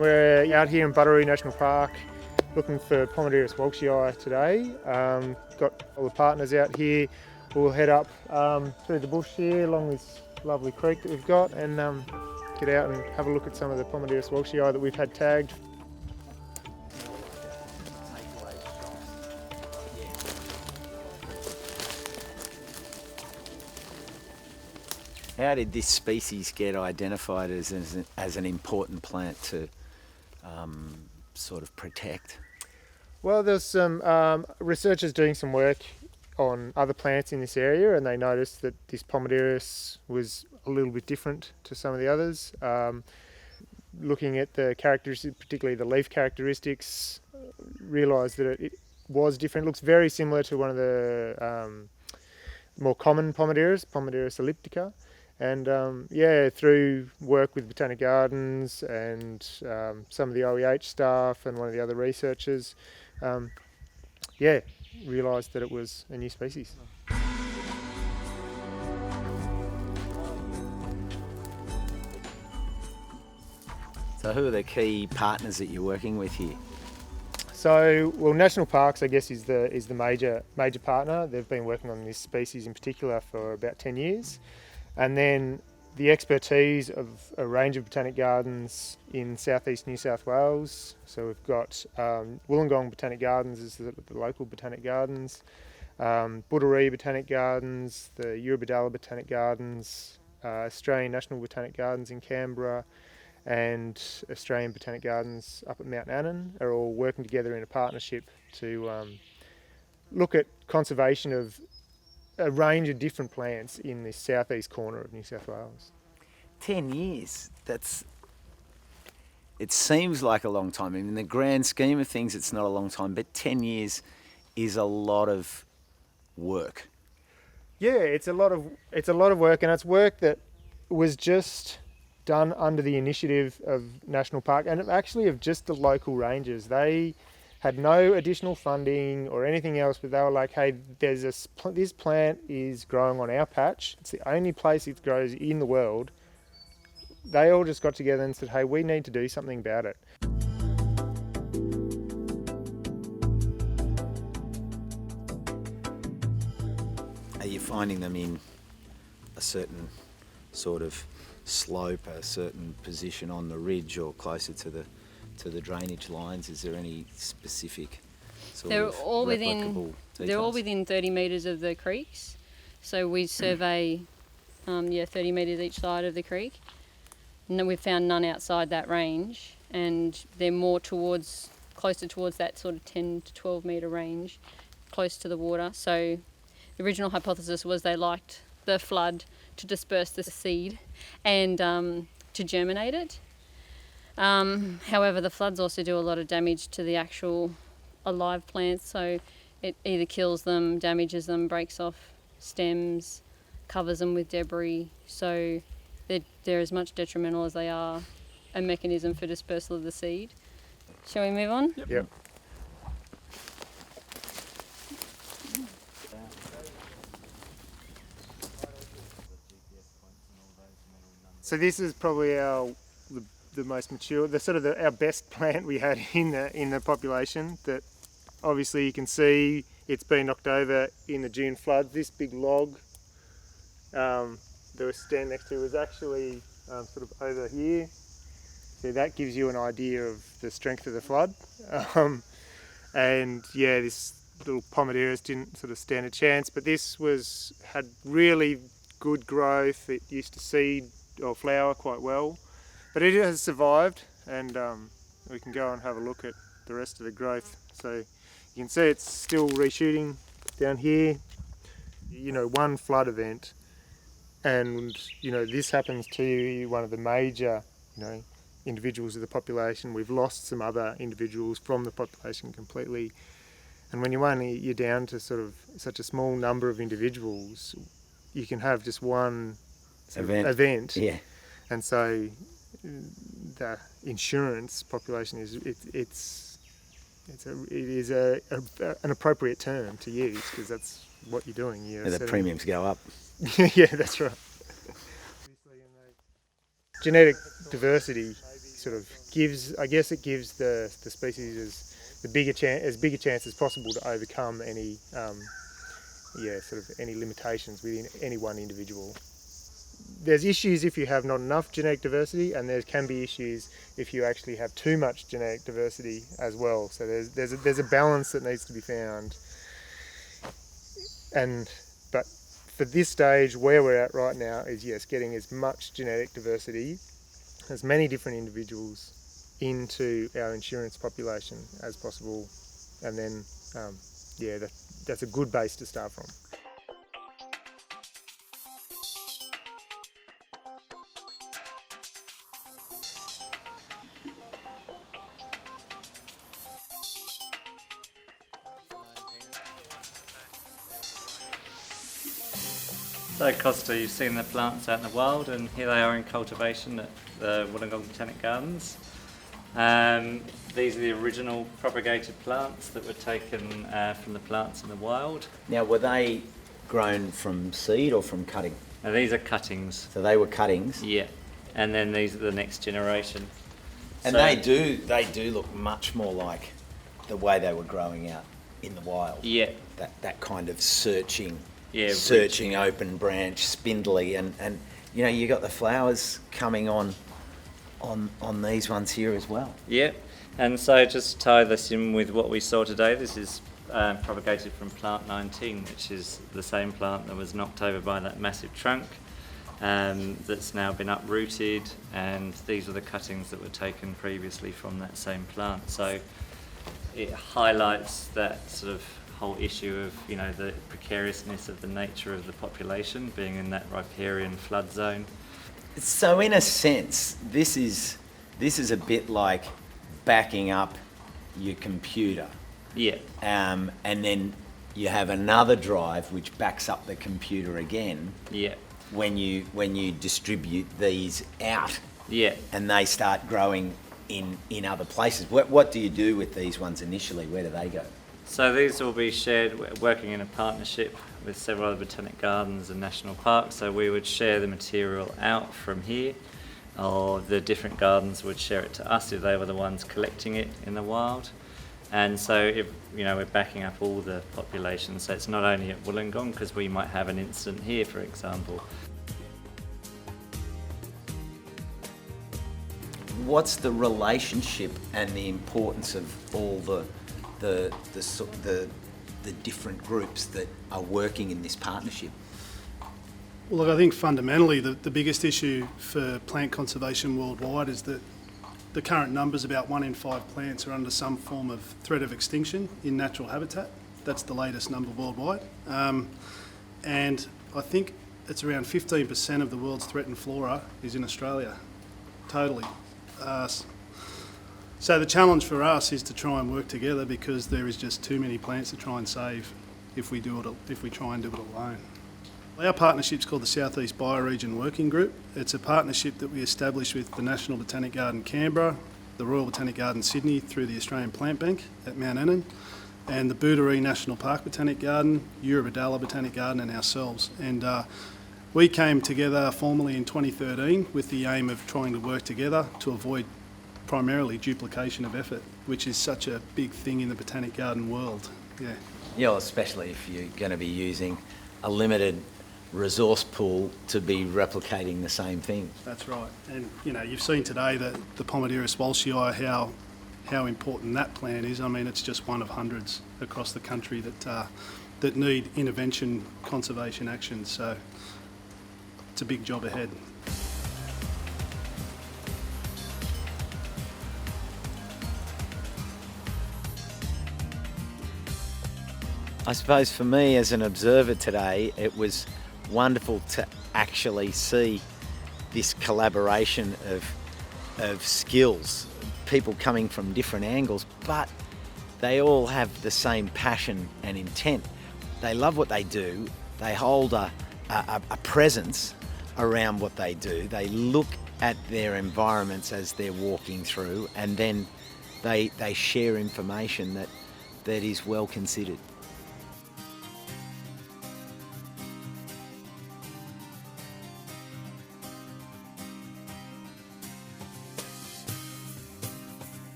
We're out here in Budderoo National Park looking for Pomaderris walshii today. Got all the partners out here. We'll head up through the bush here along this lovely creek that we've got and get out and have a look at some of the Pomaderris walshii that we've had tagged. How did this species get identified as an important plant to sort of protect? Well, there's some researchers doing some work on other plants in this area, and they noticed that this Pomaderris was a little bit different to some of the others. Looking at the characteristics, particularly the leaf characteristics, realised that it was different. It looks very similar to one of the more common Pomaderris, Pomaderris elliptica. And through work with Botanic Gardens and some of the OEH staff and one of the other researchers, realised that it was a new species. So who are the key partners that you're working with here? So, well, National Parks, I guess, is the major partner. They've been working on this species in particular for about 10 years. And then the expertise of a range of botanic gardens in southeast New South Wales. So we've got Wollongong Botanic Gardens is the local botanic gardens, Budderoo Botanic Gardens, the Eurobodalla Botanic Gardens, Australian National Botanic Gardens in Canberra, and Australian Botanic Gardens up at Mount Annan are all working together in a partnership to look at conservation of a range of different plants in the southeast corner of New South Wales. 10 years, it seems like a long time. In the grand scheme of things, it's not a long time, but 10 years is a lot of work. Yeah, it's a lot of work, and it's work that was just done under the initiative of National Park and actually of just the local rangers. They had no additional funding or anything else, but they were like, hey, this plant is growing on our patch. It's the only place it grows in the world. They all just got together and said, hey, we need to do something about it. Are you finding them in a certain sort of slope, a certain position on the ridge or closer to the drainage lines? Is there any specific sort of replicable details? They're all within 30 metres of the creeks. So we survey 30 metres each side of the creek. And then we've found none outside that range, and they're more closer towards that sort of 10 to 12 metre range, close to the water. So the original hypothesis was they liked the flood to disperse the seed and to germinate it. However, the floods also do a lot of damage to the actual alive plants, so it either kills them, damages them, breaks off stems, covers them with debris, so they're as much detrimental as they are a mechanism for dispersal of the seed. Shall we move on? Yep. So this is probably the most mature, our best plant we had in the population. That obviously you can see it's been knocked over in the June floods. This big log that was standing next to was actually sort of over here. So that gives you an idea of the strength of the flood. This little Pomaderris didn't sort of stand a chance, but this had really good growth. It used to seed or flower quite well. But it has survived, and we can go and have a look at the rest of the growth. So you can see it's still reshooting down here. One flood event, and this happens to one of the major individuals of the population. We've lost some other individuals from the population completely, and when you're down to sort of such a small number of individuals, you can have just one event. Yeah. And so the insurance population is an appropriate term to use, because that's what you're doing. The premiums go up. Yeah, that's right. Genetic diversity sort of gives, I guess it gives the species as big a chance as possible to overcome any sort of any limitations within any one individual. There's issues if you have not enough genetic diversity, and there can be issues if you actually have too much genetic diversity as well. So there's a balance that needs to be found. But for this stage, where we're at right now is, yes, getting as much genetic diversity, as many different individuals into our insurance population as possible, and then that's a good base to start from. So Costa, you've seen the plants out in the wild, and here they are in cultivation at the Wollongong Botanic Gardens. These are the original propagated plants that were taken from the plants in the wild. Now, were they grown from seed or from cutting? Now these are cuttings. So they were cuttings? Yeah. And then these are the next generation. And they do look much more like the way they were growing out in the wild. Yeah. That kind of searching open branch, spindly, and you know, you got the flowers coming on these ones here as well. Yeah, and so just tie this in with what we saw today. This is propagated from plant 19, which is the same plant that was knocked over by that massive trunk that's now been uprooted, and these were the cuttings that were taken previously from that same plant. So it highlights that sort of whole issue of, you know, the precariousness of the nature of the population being in that riparian flood zone. So in a sense, this is a bit like backing up your computer. Yeah. And then you have another drive which backs up the computer again. Yeah. When you distribute these out. Yeah. And they start growing in other places. What do you do with these ones initially? Where do they go? So these will be shared, working in a partnership with several other botanic gardens and national parks. So we would share the material out from here, or the different gardens would share it to us if they were the ones collecting it in the wild. And so, if, you know, we're backing up all the populations. So it's not only at Wollongong, because we might have an incident here, for example. What's the relationship and the importance of all the different groups that are working in this partnership? Well, look, I think fundamentally the biggest issue for plant conservation worldwide is that the current numbers, about 1 in 5 plants are under some form of threat of extinction in natural habitat. That's the latest number worldwide. And I think it's around 15% of the world's threatened flora is in Australia, totally. So the challenge for us is to try and work together, because there is just too many plants to try and save if we try and do it alone. Our partnership's called the South East Bioregion Working Group. It's a partnership that we established with the National Botanic Garden Canberra, the Royal Botanic Garden Sydney through the Australian Plant Bank at Mount Annan, and the Budderoo National Park Botanic Garden, Eurobodalla Botanic Garden, and ourselves. And we came together formally in 2013 with the aim of trying to work together to avoid primarily duplication of effort, which is such a big thing in the botanic garden world. Yeah. Yeah, well, especially if you're going to be using a limited resource pool to be replicating the same thing. That's right. And you know, you've seen today that the Pomaderris walshii, how important that plant is. I mean, it's just one of hundreds across the country that need intervention conservation action. So it's a big job ahead. I suppose for me as an observer today, it was wonderful to actually see this collaboration of skills, people coming from different angles, but they all have the same passion and intent. They love what they do. They hold a presence around what they do. They look at their environments as they're walking through, and then they share information that is well considered.